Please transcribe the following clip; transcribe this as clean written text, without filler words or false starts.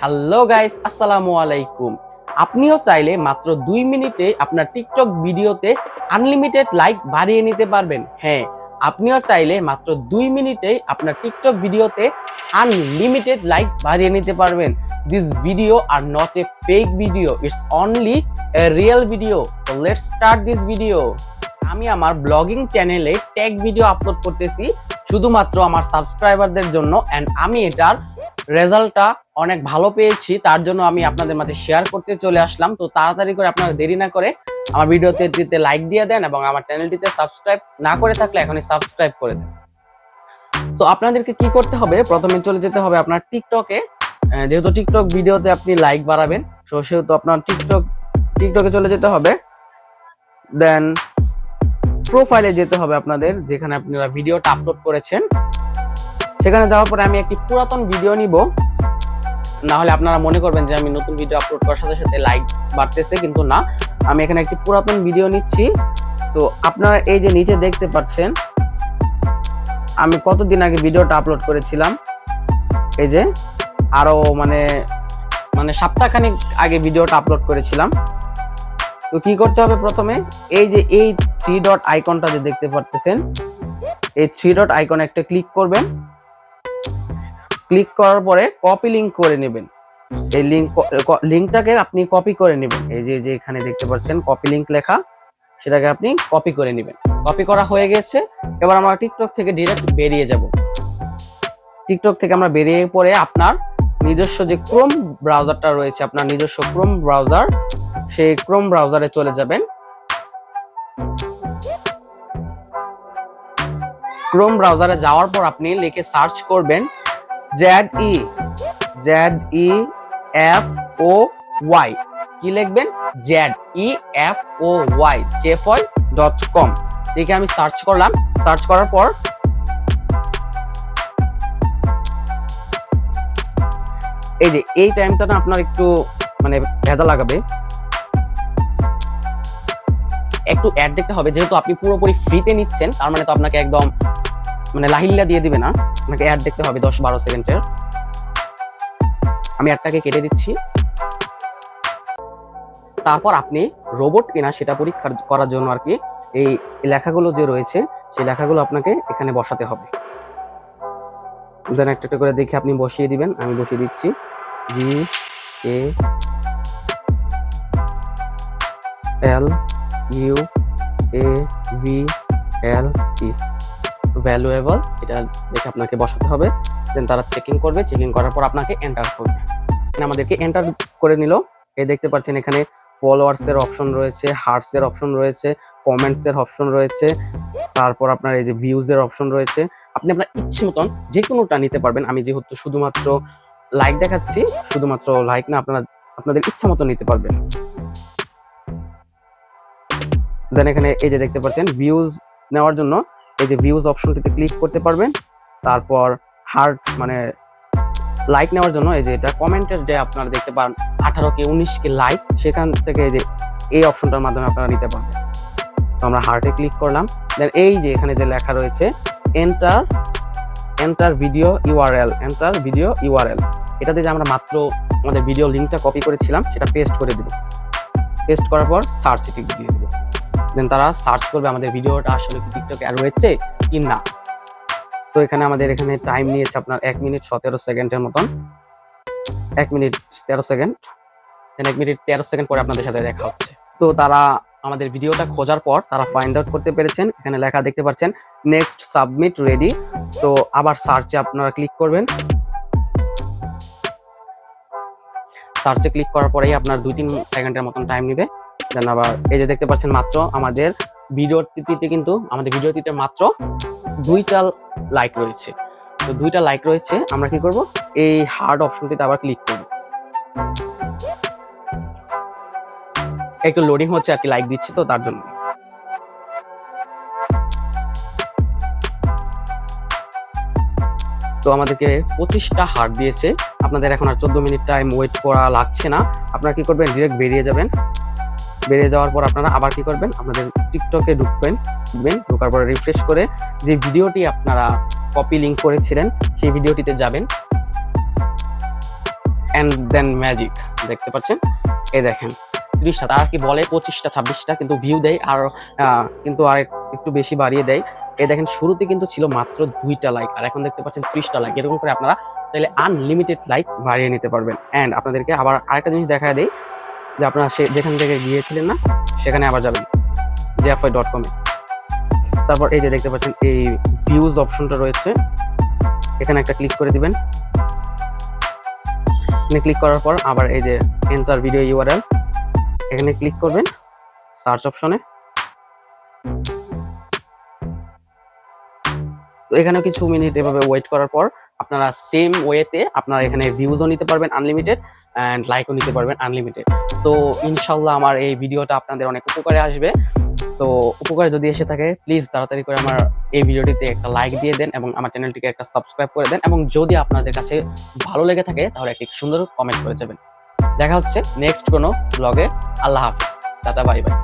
Hello guys, আসসালামু আলাইকুম। আপনিও চাইলে মাত্র 2 মিনিটে আপনার টিকটক ভিডিওতে আনলিমিটেড লাইক বাড়িয়ে নিতে পারবেন। হ্যাঁ, আপনিও চাইলে মাত্র 2 মিনিটে আপনার টিকটক ভিডিওতে আনলিমিটেড লাইক বাড়িয়ে নিতে পারবেন। This video are not a fake video, it's only a real video. So let's start this video. আমি আমার ব্লগিং চ্যানেলে টেক ভিডিও আপলোড করতেছি শুধুমাত্র আমার সাবস্ক্রাইবারদের জন্য, এন্ড আমি এটার রেজাল্টটা অনেক ভালো পেয়েছি, তার জন্য আমি আপনাদের মাঝে শেয়ার করতে চলে আসলাম। তো তাড়াতাড়ি করে আপনারা দেরি না করে আমার ভিডিওতে লাইক দিয়ে দেন এবং আমার চ্যানেলটিতে সাবস্ক্রাইব না করে থাকলে এখনই সাবস্ক্রাইব করে দেন। সো আপনাদেরকে কি করতে হবে, প্রথমে চলে যেতে হবে আপনার টিকটকে। যেহেতু টিকটক ভিডিওতে আপনি লাইক বাড়াবেন, সেহেতু আপনার টিকটকে চলে যেতে হবে। দেন প্রোফাইলে যেতে হবে আপনাদের, যেখানে আপনারা ভিডিওটা আপলোড করেছেন। সেখানে যাওয়ার পরে আমি একটি পুরাতন ভিডিও নিব, না হলে আপনারা মনে করবেন যে আমি নতুন ভিডিও আপলোড করার সাথে সাথে লাইক বাড়তেছে, কিন্তু না, আমি এখানে একটি পুরাতন ভিডিও নিচ্ছি। তো আপনারা এই যে নিচে দেখতে পাচ্ছেন আমি কতদিন আগে ভিডিওটা আপলোড করেছিলাম, এই যে আরো মানে সপ্তাহখানেক আগে ভিডিওটা আপলোড করেছিলাম। তো কি করতে হবে, প্রথমে এই যে এই 3 ডট আইকনটা যে দেখতে পাচ্ছেন, এই 3 ডট আইকনে একটা ক্লিক করবেন। ক্লিক করার পরে কপি লিংক করে নেবেন। এই লিংকটাকে আপনি কপি করে নেবেন। এই যে এখানে দেখতে পাচ্ছেন কপি লিংক লেখা, সেটাকে আপনি কপি করে নেবেন। কপি করা হয়ে গেছে। এবার আমরা টিকটক থেকে ডিরেক্ট বেরিয়ে যাব। টিকটক থেকে আমরা বেরিয়ে পরে আপনার নিজস্ব যে ক্রোম ব্রাউজারটা রয়েছে, আপনার নিজস্ব ক্রোম ব্রাউজার, সেই ক্রোম ব্রাউজারে চলে যাবেন। ক্রোম ব্রাউজারে যাওয়ার পর আপনি লিখে সার্চ করবেন ZEFOY। কি লিখবেন? ZEFOY, jefoy.com লিখে আমি সার্চ করলাম। সার্চ করার পর এই যে এই টাইমটা না আপনার একটু ভেজা লাগাবে, একটু অ্যাড দেখতে হবে। যেহেতু আপনি পুরোপুরি ফ্রিতে নিচ্ছেন, তার মানে তো আপনাকে একদম লাহিল্লা দিয়ে দিবে না, আপনাকে অ্যাড দেখতে হবে 10-12 সেকেন্ডের। আমি অ্যাডটাকে কেটে দিচ্ছি। তারপর আপনি রোবট কিনা সেটা পরীক্ষা করার জন্য আর কি এই লেখাগুলো যে রয়েছে, সেই লেখাগুলো আপনাকে এখানে বসাতে হবে। দেন একটা করে দেখে আপনি বসিয়ে দিবেন। আমি বসিয়ে দিচ্ছি VALUAVLE, ভ্যালুয়েবল, এটা দেখে আপনাকে বসাতে হবে। দেন তারা চেকিং করবে, চেকিং করার পর আপনাকে এন্টার করবে। আমাদেরকে এন্টার করে নিল। এই দেখতে পাচ্ছেন এখানে ফলোয়ার্সের অপশন রয়েছে, হার্টসের অপশন রয়েছে, কমেন্টসের অপশন রয়েছে, তারপর আপনার এই যে ভিউজের অপশন রয়েছে। আপনি আপনার ইচ্ছে মতন যে কোনোটা নিতে পারবেন। আমি যেহেতু শুধুমাত্র লাইক দেখাচ্ছি, শুধুমাত্র লাইক না, আপনাদের ইচ্ছা মতো নিতে পারবেন। দেন এখানে এই যে দেখতে পাচ্ছেন ভিউজ নেওয়ার জন্য এই যে ভিউজ অপশনটিতে ক্লিক করতে পারবেন। তারপর হার্ট লাইক নেওয়ার জন্য এই যে এটা কমেন্টের যে আপনারা দেখতে পান 18K 19K লাইক, সেখান থেকে এই যে এই অপশনটার মাধ্যমে আপনারা নিতে পারবেন। তো আমরা হার্টে ক্লিক করলাম। দেন এই যে এখানে যে লেখা রয়েছে এন্টার ভিডিও ইউআরএল, এটাতে যে আমরা মাত্র আমাদের ভিডিও লিঙ্কটা কপি করেছিলাম সেটা পেস্ট করে দেব। পেস্ট করার পর সার্চ টিক দিয়ে দেব। দেন তারা সার্চ করবে আমাদের ভিডিওটা আসলে কি টিকটকে অ্যাড হয়েছে কি না। তো আমাদের এখানে টাইম নিয়েছে আপনার 1 মিনিট 17 সেকেন্ডের মতন, 1 মিনিট 13 সেকেন্ড। দেন 1 মিনিট 13 সেকেন্ড পরে আপনাদের সাথে দেখা হচ্ছে। তো তারা আমাদের ভিডিওটা খোঁজার পর তারা ফাইন্ড আউট করতে পেরেছেন। এখানে লেখা দেখতে পাচ্ছেন নেক্সট সাবমিট রেডি। তো আবার সার্চে আপনারা ক্লিক করবেন। সার্চে ক্লিক করার পরেই আপনার 2-3 সেকেন্ডের মতন টাইম নেবে। দেন আবার এই যে দেখতে পাচ্ছেন মাত্র আমাদের ভিডিওটিতে মাত্র 2টা লাইক রয়েছে। তো 2টা লাইক রয়েছে, আমরা কি করব, এই হার্ড অপশনটিতে আবার ক্লিক করব। একটু লোডিং হচ্ছে আর কি, লাইক দিচ্ছি তো তার জন্য। তো আমাদেরকে 25টা হার্ট দিয়েছে। আপনাদের এখন আর 14 মিনিট টাইম ওয়েট করা লাগছে না। আপনারা কি করবেন, ডিরেক্ট বেরিয়ে যাবেন। বেরিয়ে যাওয়ার পর আপনারা আবার কি করবেন, আপনাদের টিকটকে ঢুকবেন। ঢোকার পরে রিফ্রেশ করে যে ভিডিওটি আপনারা কপি লিংক করেছিলেন সেই ভিডিওটিতে যাবেন। অ্যান্ড দেন ম্যাজিক, দেখতে পাচ্ছেন, এই দেখেন 30টা, তার কি বলে 25টা 26টা, কিন্তু ভিউ দেয় আর কিন্তু আর একটু বেশি বাড়িয়ে দেয়। এই দেখেন শুরুতে কিন্তু ছিল মাত্র 2টা লাইক, আর এখন দেখতে পাচ্ছেন 30টা লাইক। এরকম করে আপনারা চাইলে আনলিমিটেড লাইক বাড়িয়ে নিতে পারবেন। অ্যান্ড আপনাদেরকে আবার আরেকটা জিনিস দেখায় দেই, যে আপনারা যেখান থেকে গিয়েছিলেন না সেখানে আবার যাবেন jfy.com এ। তারপর এই যে দেখতে পাচ্ছেন এই ভিউজ অপশনটা রয়েছে, এখানে একটা ক্লিক করে দিবেন। এখানে ক্লিক করার পর আবার এই যে এন্টার ভিডিও ইউআরএল, এখানে ক্লিক করবেন সার্চ অপশনে। তো এখানেও কিছু মিনিট এভাবে ওয়েট করার পর আপনারা সেম ওয়েতে আপনারা এখানে ভিউজও নিতে পারবেন আনলিমিটেড, অ্যান্ড লাইকও নিতে পারবেন আনলিমিটেড। তো ইনশাল্লাহ আমার এই ভিডিওটা আপনাদের অনেক উপকারে আসবে। সো উপকারে যদি এসে থাকে প্লিজ তাড়াতাড়ি করে আমার এই ভিডিওটিতে একটা লাইক দিয়ে দেন এবং আমার চ্যানেলটিকে একটা সাবস্ক্রাইব করে দেন, এবং যদি আপনাদের কাছে ভালো লেগে থাকে তাহলে একটি সুন্দর কমেন্ট করে যাবেন। দেখা হচ্ছে নেক্সট কোনো ব্লগে। আল্লাহ হাফিজ, টাটা, বাই বাই।